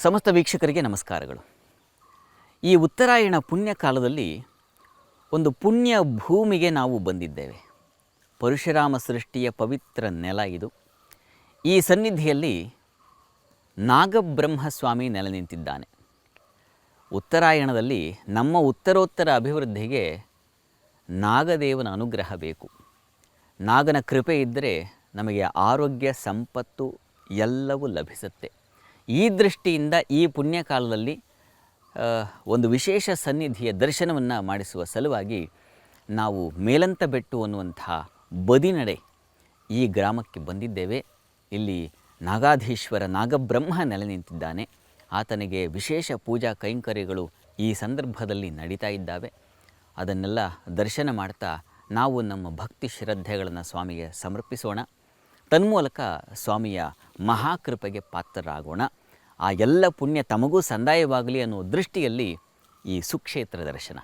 ಸಮಸ್ತ ವೀಕ್ಷಕರಿಗೆ ನಮಸ್ಕಾರಗಳು. ಈ ಉತ್ತರಾಯಣ ಪುಣ್ಯ ಕಾಲದಲ್ಲಿ ಒಂದು ಪುಣ್ಯ ಭೂಮಿಗೆ ನಾವು ಬಂದಿದ್ದೇವೆ. ಪರಶುರಾಮ ಸೃಷ್ಟಿಯ ಪವಿತ್ರ ನೆಲ ಇದು. ಈ ಸನ್ನಿಧಿಯಲ್ಲಿ ನಾಗಬ್ರಹ್ಮಸ್ವಾಮಿ ನೆಲೆ ನಿಂತಿದ್ದಾನೆ. ಉತ್ತರಾಯಣದಲ್ಲಿ ನಮ್ಮ ಉತ್ತರೋತ್ತರ ಅಭಿವೃದ್ಧಿಗೆ ನಾಗದೇವನ ಅನುಗ್ರಹ ಬೇಕು. ನಾಗನ ಕೃಪೆ ಇದ್ದರೆ ನಮಗೆ ಆರೋಗ್ಯ ಸಂಪತ್ತು ಎಲ್ಲವೂ ಲಭಿಸುತ್ತೆ. ಈ ದೃಷ್ಟಿಯಿಂದ ಈ ಪುಣ್ಯಕಾಲದಲ್ಲಿ ಒಂದು ವಿಶೇಷ ಸನ್ನಿಧಿಯ ದರ್ಶನವನ್ನು ಮಾಡಿಸುವ ಸಲುವಾಗಿ ನಾವು ಮೇಲಂತಬೆಟ್ಟು ಅನ್ನುವಂಥ ಬದಿನಡೆ ಈ ಗ್ರಾಮಕ್ಕೆ ಬಂದಿದ್ದೇವೆ. ಇಲ್ಲಿ ನಾಗಾಧೀಶ್ವರ ನಾಗಬ್ರಹ್ಮ ನೆಲೆ ನಿಂತಿದ್ದಾನೆ. ಆತನಿಗೆ ವಿಶೇಷ ಪೂಜಾ ಕೈಂಕರ್ಯಗಳು ಈ ಸಂದರ್ಭದಲ್ಲಿ ನಡೀತಾ ಇದ್ದಾವೆ. ಅದನ್ನೆಲ್ಲ ದರ್ಶನ ಮಾಡ್ತಾ ನಾವು ನಮ್ಮ ಭಕ್ತಿ ಶ್ರದ್ಧೆಗಳನ್ನು ಸ್ವಾಮಿಗೆ ಸಮರ್ಪಿಸೋಣ. ತನ್ಮೂಲಕ ಸ್ವಾಮಿಯ ಮಹಾಕೃಪೆಗೆ ಪಾತ್ರರಾಗೋಣ. ಆ ಎಲ್ಲ ಪುಣ್ಯ ತಮಗೂ ಸಂದಾಯವಾಗಲಿ ಅನ್ನೋ ದೃಷ್ಟಿಯಲ್ಲಿ ಈ ಸುಕ್ಷೇತ್ರ ದರ್ಶನ.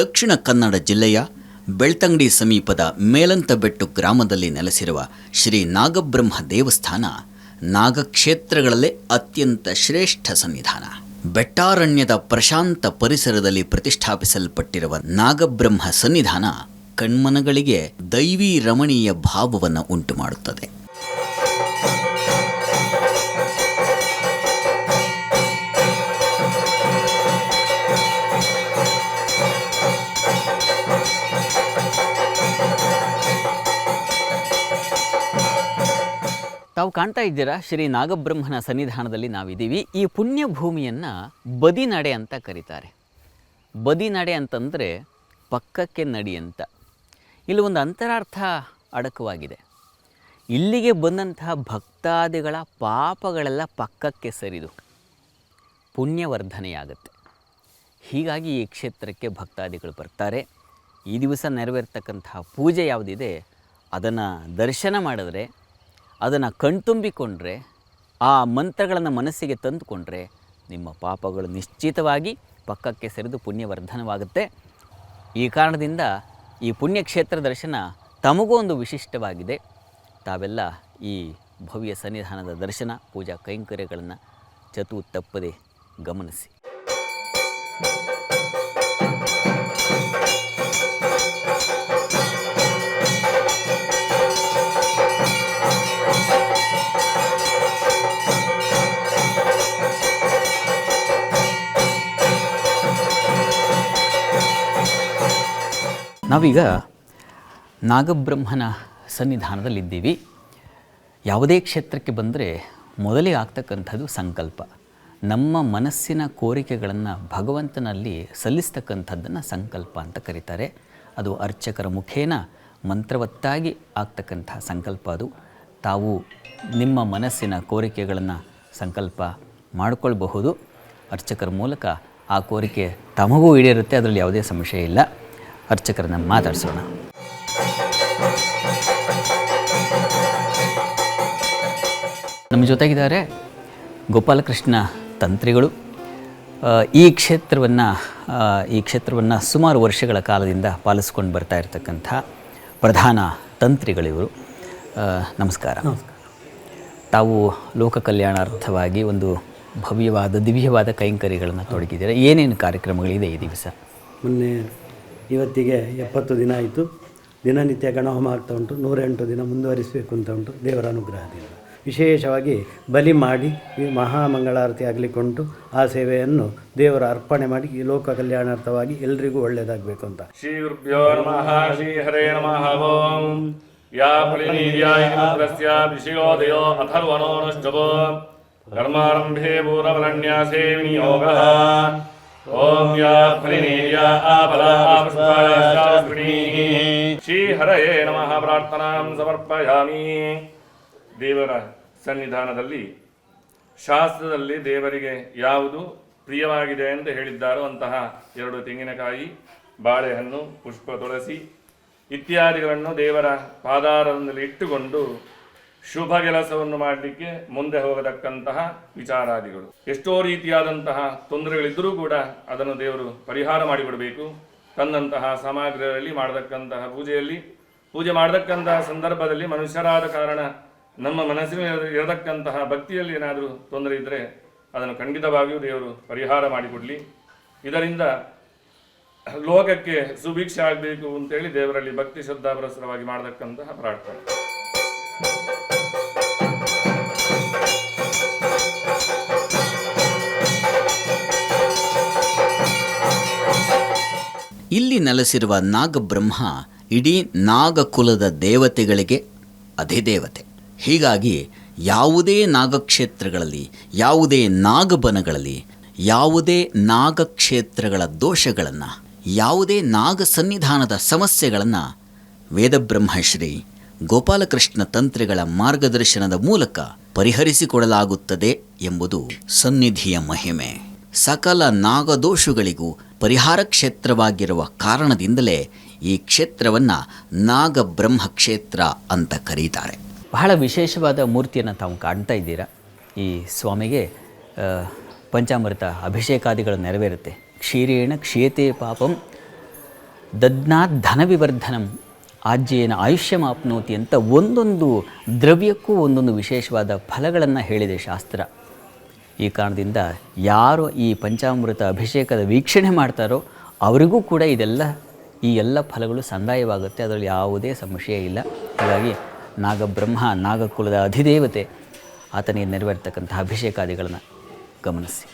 ದಕ್ಷಿಣ ಕನ್ನಡ ಜಿಲ್ಲೆಯ ಬೆಳ್ತಂಗಡಿ ಸಮೀಪದ ಮೇಲಂತಬೆಟ್ಟು ಗ್ರಾಮದಲ್ಲಿ ನೆಲೆಸಿರುವ ಶ್ರೀ ನಾಗಬ್ರಹ್ಮ ದೇವಸ್ಥಾನ ನಾಗಕ್ಷೇತ್ರಗಳಲ್ಲೇ ಅತ್ಯಂತ ಶ್ರೇಷ್ಠ ಸನ್ನಿಧಾನ. ಬೆಟ್ಟಾರಣ್ಯದ ಪ್ರಶಾಂತ ಪರಿಸರದಲ್ಲಿ ಪ್ರತಿಷ್ಠಾಪಿಸಲ್ಪಟ್ಟಿರುವ ನಾಗಬ್ರಹ್ಮ ಸನ್ನಿಧಾನ ಕಣ್ಮನಗಳಿಗೆ ದೈವೀ ರಮಣೀಯ ಭಾವವನ್ನು ಉಂಟು ಮಾಡುತ್ತದೆ. ತಾವು ಕಾಣ್ತಾ ಇದ್ದೀರಾ, ಶ್ರೀ ನಾಗಬ್ರಹ್ಮನ ಸನ್ನಿಧಾನದಲ್ಲಿ ನಾವಿದ್ದೀವಿ. ಈ ಪುಣ್ಯ ಭೂಮಿಯನ್ನು ಬದಿನಡೆ ಅಂತ ಕರೀತಾರೆ. ಬದಿನಡೆ ಅಂತಂದರೆ ಪಕ್ಕಕ್ಕೆ ನಡಿ ಅಂತ. ಇಲ್ಲಿ ಒಂದು ಅಂತರಾರ್ಥ ಅಡಕವಾಗಿದೆ. ಇಲ್ಲಿಗೆ ಬಂದಂತಹ ಭಕ್ತಾದಿಗಳ ಪಾಪಗಳೆಲ್ಲ ಪಕ್ಕಕ್ಕೆ ಸರಿದು ಪುಣ್ಯವರ್ಧನೆಯಾಗುತ್ತೆ. ಹೀಗಾಗಿ ಈ ಕ್ಷೇತ್ರಕ್ಕೆ ಭಕ್ತಾದಿಗಳು ಬರ್ತಾರೆ. ಈ ದಿವಸ ನೆರವೇರ್ತಕ್ಕಂತಹ ಪೂಜೆ ಯಾವುದಿದೆ ಅದನ್ನು ದರ್ಶನ ಮಾಡಿದ್ರೆ, ಅದನ್ನು ಕಣ್ತುಂಬಿಕೊಂಡ್ರೆ, ಆ ಮಂತ್ರಗಳನ್ನು ಮನಸ್ಸಿಗೆ ತಂದುಕೊಂಡ್ರೆ ನಿಮ್ಮ ಪಾಪಗಳು ನಿಶ್ಚಿತವಾಗಿ ಪಕ್ಕಕ್ಕೆ ಸರಿದು ಪುಣ್ಯವರ್ಧನವಾಗುತ್ತೆ. ಈ ಕಾರಣದಿಂದ ಈ ಪುಣ್ಯಕ್ಷೇತ್ರ ದರ್ಶನ ತಮಗೂ ಒಂದು ವಿಶಿಷ್ಟವಾಗಿದೆ. ತಾವೆಲ್ಲ ಈ ಭವ್ಯ ಸನ್ನಿಧಾನದ ದರ್ಶನ ಪೂಜಾ ಕೈಂಕರ್ಯಗಳನ್ನು ಚತು ತಪ್ಪದೆ ಗಮನಿಸಿ. ನಾವೀಗ ನಾಗಬ್ರಹ್ಮನ ಸನ್ನಿಧಾನದಲ್ಲಿದ್ದೀವಿ. ಯಾವುದೇ ಕ್ಷೇತ್ರಕ್ಕೆ ಬಂದರೆ ಮೊದಲಿಗೆ ಆಗ್ತಕ್ಕಂಥದ್ದು ಸಂಕಲ್ಪ. ನಮ್ಮ ಮನಸ್ಸಿನ ಕೋರಿಕೆಗಳನ್ನು ಭಗವಂತನಲ್ಲಿ ಸಲ್ಲಿಸ್ತಕ್ಕಂಥದ್ದನ್ನು ಸಂಕಲ್ಪ ಅಂತ ಕರೀತಾರೆ. ಅದು ಅರ್ಚಕರ ಮುಖೇನ ಮಂತ್ರವತ್ತಾಗಿ ಆಗ್ತಕ್ಕಂಥ ಸಂಕಲ್ಪ. ಅದು ತಾವು ನಿಮ್ಮ ಮನಸ್ಸಿನ ಕೋರಿಕೆಗಳನ್ನು ಸಂಕಲ್ಪ ಮಾಡಿಕೊಳ್ಬಹುದು. ಅರ್ಚಕರ ಮೂಲಕ ಆ ಕೋರಿಕೆ ತಮಗೂ ಈಡೇರುತ್ತೆ, ಅದರಲ್ಲಿ ಯಾವುದೇ ಸಮಸ್ಯೆ ಇಲ್ಲ. ಅರ್ಚಕರನ್ನು ಮಾತಾಡಿಸೋಣ. ನಮ್ಮ ಜೊತೆಗಿದ್ದಾರೆ ಗೋಪಾಲಕೃಷ್ಣ ತಂತ್ರಿಗಳು. ಈ ಕ್ಷೇತ್ರವನ್ನು ಸುಮಾರು ವರ್ಷಗಳ ಕಾಲದಿಂದ ಪಾಲಿಸ್ಕೊಂಡು ಬರ್ತಾ ಇರತಕ್ಕಂಥ ಪ್ರಧಾನ ತಂತ್ರಿಗಳಿವರು. ನಮಸ್ಕಾರ. ತಾವು ಲೋಕ ಕಲ್ಯಾಣಾರ್ಥವಾಗಿ ಒಂದು ಭವ್ಯವಾದ ದಿವ್ಯವಾದ ಕೈಂಕರ್ಯಗಳನ್ನು ತೊಡಗಿದ್ದೀರಾ. ಏನೇನು ಕಾರ್ಯಕ್ರಮಗಳಿದೆ ಈ ದಿವಸ? ಮೊನ್ನೆ ಇವತ್ತಿಗೆ 70 ದಿನ ಆಯಿತು. ದಿನನಿತ್ಯ ಗಣಹೋಮ ಆಗ್ತಾ ಉಂಟು. 108 ದಿನ ಮುಂದುವರಿಸಬೇಕು ಅಂತ ಉಂಟು ದೇವರ ಅನುಗ್ರಹದಿಂದ. ವಿಶೇಷವಾಗಿ ಬಲಿ ಮಾಡಿ ಈ ಮಹಾಮಂಗಳಾರತಿ ಆಗಲಿಕ್ಕುಂಟು. ಆ ಸೇವೆಯನ್ನು ದೇವರ ಅರ್ಪಣೆ ಮಾಡಿ ಈ ಲೋಕ ಕಲ್ಯಾಣಾರ್ಥವಾಗಿ ಎಲ್ರಿಗೂ ಒಳ್ಳೆಯದಾಗಬೇಕು ಅಂತ. ಶ್ರೀ ಗುರುಭ್ಯೋ ನಮಃ. ಶ್ರೀ ಹರೇ ನಮಃ. ಓಂ ಯಾ ಫಲಿನೀರ್ಯಾಯ ವಿಷಯೋದಯೋ ಅಥರ್ವಣೋ ನಷ್ಟವೋ ಕರ್ಮಾರಂಭೆ ಪೂರ್ವರಣ್ಯಾಸೇ ವಿನಿಯೋಗಃ. ಓಂ ಯಾ ಫಲಿನೀರ್ಯಾ ಶ್ರೀ ಹರಯೇ ನಮಃ. ಪ್ರಾರ್ಥನಾಂ ಸಮರ್ಪಯಾಮಿ. ದೇವರ ಸನ್ನಿಧಾನದಲ್ಲಿ ಶಾಸ್ತ್ರದಲ್ಲಿ ದೇವರಿಗೆ ಯಾವುದು ಪ್ರಿಯವಾಗಿದೆ ಅಂತ ಹೇಳಿದ್ದಾರೋ ಅಂತಹ 2 ತೆಂಗಿನಕಾಯಿ, ಬಾಳೆಹಣ್ಣು, ಪುಷ್ಪ, ತುಳಸಿ ಇತ್ಯಾದಿಗಳನ್ನು ದೇವರ ಪಾದಾರದಲ್ಲಿ ಇಟ್ಟುಕೊಂಡು ಶುಭ ಕೆಲಸವನ್ನು ಮಾಡಲಿಕ್ಕೆ ಮುಂದೆ ಹೋಗತಕ್ಕಂತಹ ವಿಚಾರಾದಿಗಳು. ಎಷ್ಟೋ ರೀತಿಯಾದಂತಹ ತೊಂದರೆಗಳಿದ್ದರೂ ಕೂಡ ಅದನ್ನು ದೇವರು ಪರಿಹಾರ ಮಾಡಿಬಿಡಬೇಕು. ತಂದಂತಹ ಸಾಮಗ್ರಿಗಳಲ್ಲಿ ಮಾಡತಕ್ಕಂತಹ ಪೂಜೆ ಮಾಡತಕ್ಕಂತಹ ಸಂದರ್ಭದಲ್ಲಿ ಮನುಷ್ಯರಾದ ಕಾರಣ ನಮ್ಮ ಮನಸ್ಸಿನಲ್ಲಿ ಇರತಕ್ಕಂತಹ ಭಕ್ತಿಯಲ್ಲಿ ಏನಾದರೂ ತೊಂದರೆ ಇದ್ದರೆ ಅದನ್ನು ಖಂಡಿತವಾಗಿಯೂ ದೇವರು ಪರಿಹಾರ ಮಾಡಿಕೊಡಲಿ. ಇದರಿಂದ ಲೋಕಕ್ಕೆ ಸುಭಿಕ್ಷೆ ಆಗಬೇಕು ಅಂತೇಳಿ ದೇವರಲ್ಲಿ ಭಕ್ತಿ ಶ್ರದ್ಧಾಪುರಸ್ಸರವಾಗಿ ಮಾಡತಕ್ಕಂತಹ ಪ್ರಾರ್ಥನೆ. ಇಲ್ಲಿ ನೆಲೆಸಿರುವ ನಾಗಬ್ರಹ್ಮ ಇಡೀ ನಾಗಕುಲದ ದೇವತೆಗಳಿಗೆ ಅಧಿದೇವತೆ. ಹೀಗಾಗಿ ಯಾವುದೇ ನಾಗಕ್ಷೇತ್ರಗಳಲ್ಲಿ, ಯಾವುದೇ ನಾಗಬನಗಳಲ್ಲಿ, ಯಾವುದೇ ನಾಗಕ್ಷೇತ್ರಗಳ ದೋಷಗಳನ್ನು, ಯಾವುದೇ ನಾಗ ಸನ್ನಿಧಾನದ ಸಮಸ್ಯೆಗಳನ್ನು ವೇದಬ್ರಹ್ಮಶ್ರೀ ಗೋಪಾಲಕೃಷ್ಣ ತಂತ್ರಿಗಳ ಮಾರ್ಗದರ್ಶನದ ಮೂಲಕ ಪರಿಹರಿಸಿಕೊಡಲಾಗುತ್ತದೆ ಎಂಬುದು ಸನ್ನಿಧಿಯ ಮಹಿಮೆ. ಸಕಲ ನಾಗದೋಷಗಳಿಗೂ ಪರಿಹಾರ ಕ್ಷೇತ್ರವಾಗಿರುವ ಕಾರಣದಿಂದಲೇ ಈ ಕ್ಷೇತ್ರವನ್ನು ನಾಗಬ್ರಹ್ಮ ಕ್ಷೇತ್ರ ಅಂತ ಕರೀತಾರೆ. ಬಹಳ ವಿಶೇಷವಾದ ಮೂರ್ತಿಯನ್ನು ತಾವು ಕಾಣ್ತಾ ಇದ್ದೀರಾ. ಈ ಸ್ವಾಮಿಗೆ ಪಂಚಾಮೃತ ಅಭಿಷೇಕಾದಿಗಳು ನೆರವೇರುತ್ತೆ. ಕ್ಷೀರೇಣ ಕ್ಷೇತೆ ಪಾಪಂ ದದ್ನಾತ್ ಧನವಿವರ್ಧನಂ ಆಜ್ಯೇನ ಆಯುಷ್ಯಮಾಪ್ನೋತಿ ಅಂತ ಒಂದೊಂದು ದ್ರವ್ಯಕ್ಕೂ ಒಂದೊಂದು ವಿಶೇಷವಾದ ಫಲಗಳನ್ನು ಹೇಳಿದೆ ಶಾಸ್ತ್ರ. ಈ ಕಾರಣದಿಂದ ಯಾರು ಈ ಪಂಚಾಮೃತ ಅಭಿಷೇಕದ ವೀಕ್ಷಣೆ ಮಾಡ್ತಾರೋ ಅವರಿಗೂ ಕೂಡ ಈ ಎಲ್ಲ ಫಲಗಳು ಸಂದಾಯವಾಗುತ್ತೆ. ಅದರಲ್ಲಿ ಯಾವುದೇ ಸಂಶಯ ಇಲ್ಲ. ಹಾಗಾಗಿ ನಾಗಬ್ರಹ್ಮ ನಾಗಕುಲದ ಅಧಿದೇವತೆ, ಆತನಿಗೆ ನೆರವೇರ್ತಕ್ಕಂತಹ ಅಭಿಷೇಕಾದಿಗಳನ್ನು ಗಮನಿಸಿ.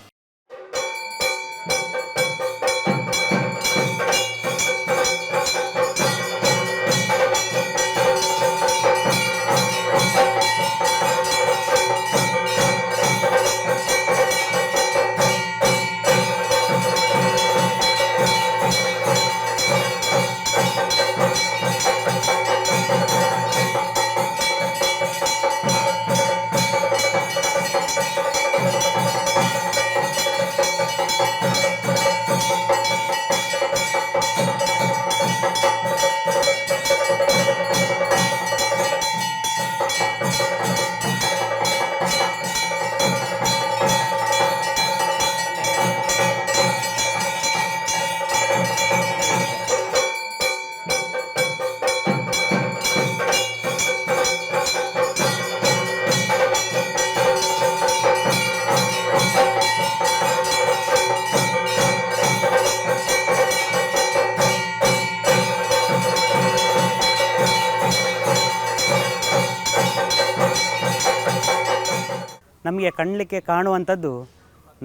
ನಮಗೆ ಕಣ್ಣಲಿಕ್ಕೆ ಕಾಣುವಂಥದ್ದು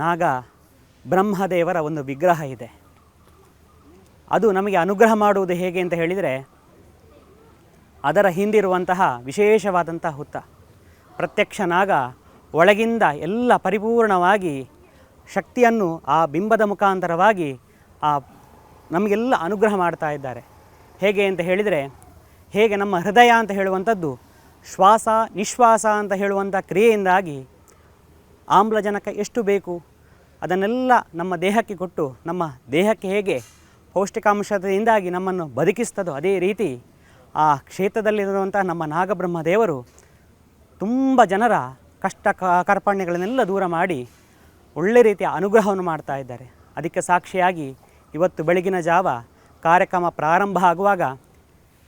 ನಾಗ ಬ್ರಹ್ಮದೇವರ ಒಂದು ವಿಗ್ರಹ ಇದೆ. ಅದು ನಮಗೆ ಅನುಗ್ರಹ ಮಾಡುವುದು ಹೇಗೆ ಅಂತ ಹೇಳಿದರೆ, ಅದರ ಹಿಂದಿರುವಂತಹ ವಿಶೇಷವಾದಂತಹ ಹುತ್ತ. ಪ್ರತ್ಯಕ್ಷ ನಾಗ ಒಳಗಿಂದ ಎಲ್ಲ ಪರಿಪೂರ್ಣವಾಗಿ ಶಕ್ತಿಯನ್ನು ಆ ಬಿಂಬದ ಮುಖಾಂತರವಾಗಿ ನಮಗೆಲ್ಲ ಅನುಗ್ರಹ ಮಾಡ್ತಾ ಇದ್ದಾರೆ. ಹೇಗೆ ಅಂತ ಹೇಳಿದರೆ, ಹೇಗೆ ನಮ್ಮ ಹೃದಯ ಅಂತ ಹೇಳುವಂಥದ್ದು ಶ್ವಾಸ ನಿಶ್ವಾಸ ಅಂತ ಹೇಳುವಂಥ ಕ್ರಿಯೆಯಿಂದಾಗಿ ಆಮ್ಲಜನಕ ಎಷ್ಟು ಬೇಕು ಅದನ್ನೆಲ್ಲ ನಮ್ಮ ದೇಹಕ್ಕೆ ಕೊಟ್ಟು, ನಮ್ಮ ದೇಹಕ್ಕೆ ಹೇಗೆ ಪೌಷ್ಟಿಕಾಂಶದಿಂದಾಗಿ ನಮ್ಮನ್ನು ಬದುಕಿಸ್ತದೋ ಅದೇ ರೀತಿ ಆ ಕ್ಷೇತ್ರದಲ್ಲಿರುವಂಥ ನಮ್ಮ ನಾಗಬ್ರಹ್ಮ ದೇವರು ತುಂಬ ಜನರ ಕಷ್ಟ ಕಾರ್ಪಣ್ಯಗಳನ್ನೆಲ್ಲ ದೂರ ಮಾಡಿ ಒಳ್ಳೆ ರೀತಿಯ ಅನುಗ್ರಹವನ್ನು ಮಾಡ್ತಾ ಇದ್ದಾರೆ. ಅದಕ್ಕೆ ಸಾಕ್ಷಿಯಾಗಿ ಇವತ್ತು ಬೆಳಗಿನ ಜಾವ ಕಾರ್ಯಕ್ರಮ ಪ್ರಾರಂಭ ಆಗುವಾಗ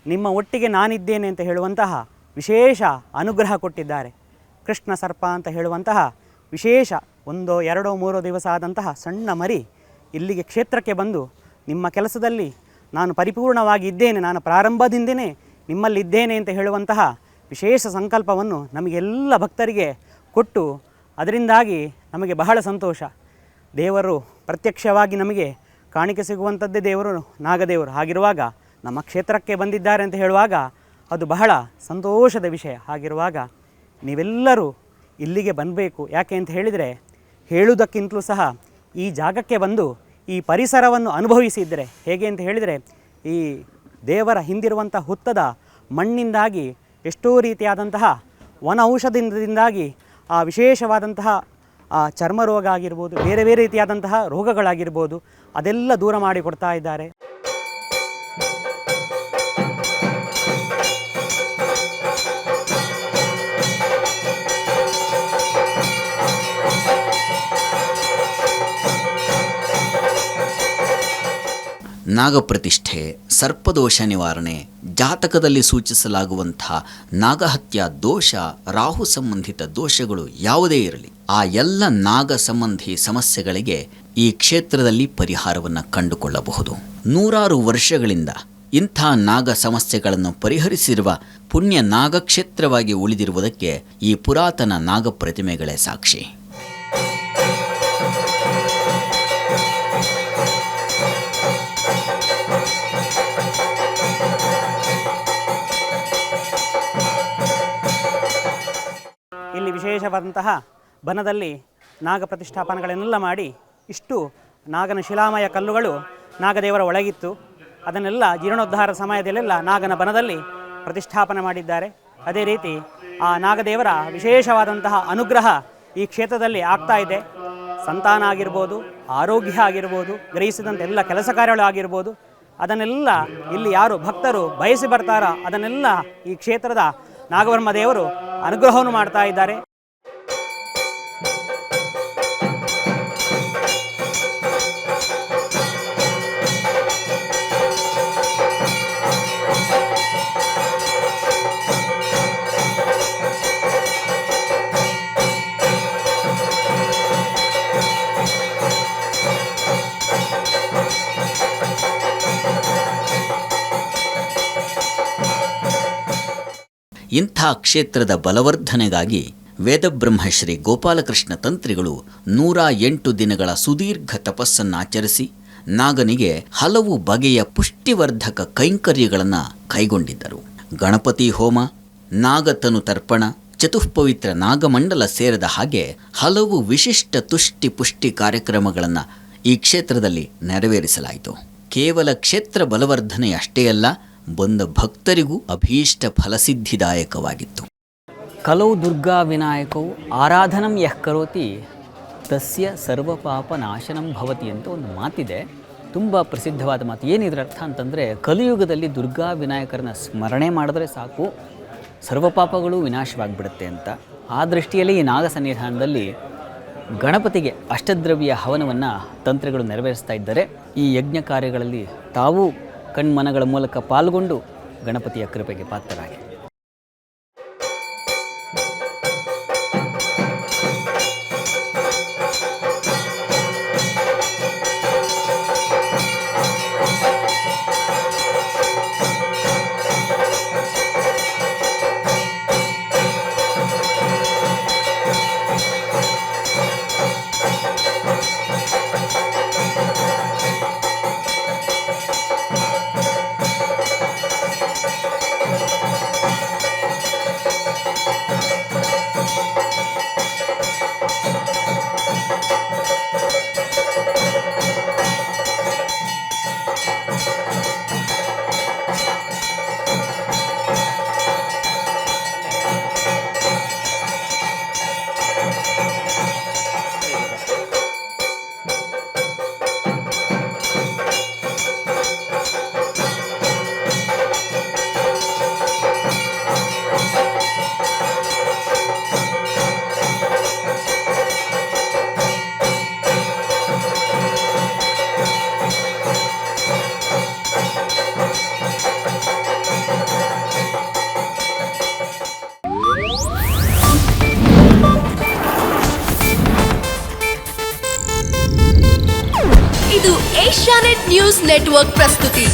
ನಿಮ್ಮ ಒಟ್ಟಿಗೆ ನಾನಿದ್ದೇನೆ ಅಂತ ಹೇಳುವಂತಹ ವಿಶೇಷ ಅನುಗ್ರಹ ಕೊಟ್ಟಿದ್ದಾರೆ. ಕೃಷ್ಣ ಸರ್ಪ ಅಂತ ಹೇಳುವಂತಹ ವಿಶೇಷ 1, 2, 3 ದಿವಸ ಆದಂತಹ ಸಣ್ಣ ಮರಿ ಇಲ್ಲಿಗೆ ಕ್ಷೇತ್ರಕ್ಕೆ ಬಂದು ನಿಮ್ಮ ಕೆಲಸದಲ್ಲಿ ನಾನು ಪರಿಪೂರ್ಣವಾಗಿ ಇದ್ದೇನೆ, ನಾನು ಪ್ರಾರಂಭದಿಂದನೇ ನಿಮ್ಮಲ್ಲಿದ್ದೇನೆ ಅಂತ ಹೇಳುವಂತಹ ವಿಶೇಷ ಸಂಕಲ್ಪವನ್ನು ನಮಗೆಲ್ಲ ಭಕ್ತರಿಗೆ ಕೊಟ್ಟು ಅದರಿಂದಾಗಿ ನಮಗೆ ಬಹಳ ಸಂತೋಷ. ದೇವರು ಪ್ರತ್ಯಕ್ಷವಾಗಿ ನಮಗೆ ಕಾಣಿಕೆ ಸಿಗುವಂಥದ್ದೇ ದೇವರು ನಾಗದೇವರು. ಹಾಗಿರುವಾಗ ನಮ್ಮ ಕ್ಷೇತ್ರಕ್ಕೆ ಬಂದಿದ್ದಾರೆ ಅಂತ ಹೇಳುವಾಗ ಅದು ಬಹಳ ಸಂತೋಷದ ವಿಷಯ. ಹಾಗಿರುವಾಗ ನೀವೆಲ್ಲರೂ ಇಲ್ಲಿಗೆ ಬರಬೇಕು. ಯಾಕೆ ಅಂತ ಹೇಳಿದರೆ, ಹೇಳುವುದಕ್ಕಿಂತಲೂ ಸಹ ಈ ಜಾಗಕ್ಕೆ ಬಂದು ಈ ಪರಿಸರವನ್ನು ಅನುಭವಿಸಿದರೆ ಹೇಗೆ ಅಂತ ಹೇಳಿದರೆ, ಈ ದೇವರ ಹಿಂದಿರುವಂಥ ಹುತ್ತದ ಮಣ್ಣಿಂದಾಗಿ ಎಷ್ಟೋ ರೀತಿಯಾದಂತಹ ವನ ಔಷಧದಿಂದಾಗಿ ಆ ವಿಶೇಷವಾದಂತಹ ಚರ್ಮ ರೋಗ ಆಗಿರ್ಬೋದು, ಬೇರೆ ಬೇರೆ ರೀತಿಯಾದಂತಹ ರೋಗಗಳಾಗಿರ್ಬೋದು, ಅದೆಲ್ಲ ದೂರ ಮಾಡಿಕೊಡ್ತಾ ಇದ್ದಾರೆ. ನಾಗಪ್ರತಿಷ್ಠೆ, ಸರ್ಪದೋಷ ನಿವಾರಣೆ, ಜಾತಕದಲ್ಲಿ ಸೂಚಿಸಲಾಗುವಂಥ ನಾಗಹತ್ಯ ದೋಷ, ರಾಹು ಸಂಬಂಧಿತ ದೋಷಗಳು ಯಾವುದೇ ಇರಲಿ, ಆ ಎಲ್ಲ ನಾಗ ಸಂಬಂಧಿ ಸಮಸ್ಯೆಗಳಿಗೆ ಈ ಕ್ಷೇತ್ರದಲ್ಲಿ ಪರಿಹಾರವನ್ನು ಕಂಡುಕೊಳ್ಳಬಹುದು. ನೂರಾರು ವರ್ಷಗಳಿಂದ ಇಂಥ ನಾಗ ಸಮಸ್ಯೆಗಳನ್ನು ಪರಿಹರಿಸಿರುವ ಪುಣ್ಯ ನಾಗಕ್ಷೇತ್ರವಾಗಿ ಉಳಿದಿರುವುದಕ್ಕೆ ಈ ಪುರಾತನ ನಾಗ ಪ್ರತಿಮೆಗಳೇ ಸಾಕ್ಷಿ. ಇಲ್ಲಿ ವಿಶೇಷವಾದಂತಹ ಬನದಲ್ಲಿ ನಾಗ ಪ್ರತಿಷ್ಠಾಪನೆಗಳನ್ನೆಲ್ಲ ಮಾಡಿ ಇಷ್ಟು ನಾಗನ ಶಿಲಾಮಯ ಕಲ್ಲುಗಳು ನಾಗದೇವರ ಒಳಗಿತ್ತು. ಅದನ್ನೆಲ್ಲ ಜೀರ್ಣೋದ್ಧಾರ ಸಮಯದಲ್ಲೆಲ್ಲ ನಾಗನ ಬನದಲ್ಲಿ ಪ್ರತಿಷ್ಠಾಪನೆ ಮಾಡಿದ್ದಾರೆ. ಅದೇ ರೀತಿ ಆ ನಾಗದೇವರ ವಿಶೇಷವಾದಂತಹ ಅನುಗ್ರಹ ಈ ಕ್ಷೇತ್ರದಲ್ಲಿ ಆಗ್ತಾ ಇದೆ. ಸಂತಾನ ಆಗಿರ್ಬೋದು, ಆರೋಗ್ಯ ಆಗಿರ್ಬೋದು, ಗ್ರಹಿಸಿದಂಥ ಎಲ್ಲ ಕೆಲಸ ಕಾರ್ಯಗಳು ಆಗಿರ್ಬೋದು, ಅದನ್ನೆಲ್ಲ ಇಲ್ಲಿ ಯಾರು ಭಕ್ತರು ಬಯಸಿ ಬರ್ತಾರೋ ಅದನ್ನೆಲ್ಲ ಈ ಕ್ಷೇತ್ರದ ನಾಗಬ್ರಹ್ಮ ದೇವರು ಅನುಗ್ರಹವನ್ನು ಮಾಡ್ತಾ ಇದ್ದಾರೆ. ಇಂಥ ಕ್ಷೇತ್ರದ ಬಲವರ್ಧನೆಗಾಗಿ ವೇದಬ್ರಹ್ಮ ಶ್ರೀ ಗೋಪಾಲಕೃಷ್ಣ ತಂತ್ರಿಗಳು 108 ದಿನಗಳ ಸುದೀರ್ಘ ತಪಸ್ಸನ್ನಾಚರಿಸಿ ನಾಗನಿಗೆ ಹಲವು ಬಗೆಯ ಪುಷ್ಟಿವರ್ಧಕ ಕೈಂಕರ್ಯಗಳನ್ನು ಕೈಗೊಂಡಿದ್ದರು. ಗಣಪತಿ ಹೋಮ, ನಾಗತನು ತರ್ಪಣ, ಚತುಃಪವಿತ್ರ ನಾಗಮಂಡಲ ಸೇರಿದ ಹಾಗೆ ಹಲವು ವಿಶಿಷ್ಟ ತುಷ್ಟಿ ಪುಷ್ಟಿ ಕಾರ್ಯಕ್ರಮಗಳನ್ನು ಈ ಕ್ಷೇತ್ರದಲ್ಲಿ ನೆರವೇರಿಸಲಾಯಿತು. ಕೇವಲ ಕ್ಷೇತ್ರ ಬಲವರ್ಧನೆಯಷ್ಟೇ ಅಲ್ಲ, ಬಂದ ಭಕ್ತರಿಗೂ ಅಭೀಷ್ಟ ಫಲಸಿದ್ಧಿದಾಯಕವಾಗಿತ್ತು. ಕಲೌ ದುರ್ಗಾ ವಿನಾಯಕವು ಆರಾಧನಂ ಯಃ ಕರೋತಿ ತಸ್ಯ ಸರ್ವಪಾಪ ನಾಶನಂ ಭವತಿ ಅಂತ ಒಂದು ಮಾತಿದೆ. ತುಂಬ ಪ್ರಸಿದ್ಧವಾದ ಮಾತು. ಏನಿದ್ರ ಅರ್ಥ ಅಂತಂದರೆ, ಕಲಿಯುಗದಲ್ಲಿ ದುರ್ಗಾ ವಿನಾಯಕರನ್ನ ಸ್ಮರಣೆ ಮಾಡಿದ್ರೆ ಸಾಕು, ಸರ್ವಪಾಪಗಳು ವಿನಾಶವಾಗಿಬಿಡುತ್ತೆ ಅಂತ. ಆ ದೃಷ್ಟಿಯಲ್ಲಿ ಈ ನಾಗ ಸನ್ನಿಧಾನದಲ್ಲಿ ಗಣಪತಿಗೆ ಅಷ್ಟದ್ರವ್ಯ ಹವನವನ್ನು ತಂತ್ರಿಗಳು ನೆರವೇರಿಸ್ತಾ ಇದ್ದಾರೆ. ಈ ಯಜ್ಞ ಕಾರ್ಯಗಳಲ್ಲಿ ತಾವು ಕಣ್ಮನಗಳ ಮೂಲಕ ಪಾಲ್ಗೊಂಡು ಗಣಪತಿಯ ಕೃಪೆಗೆ ಪಾತ್ರರಾಗಿ. ಇದು ಏಷ್ಯಾನೆಟ್ ನ್ಯೂಸ್ ನೆಟ್ವರ್ಕ್ ಪ್ರಸ್ತುತಿ.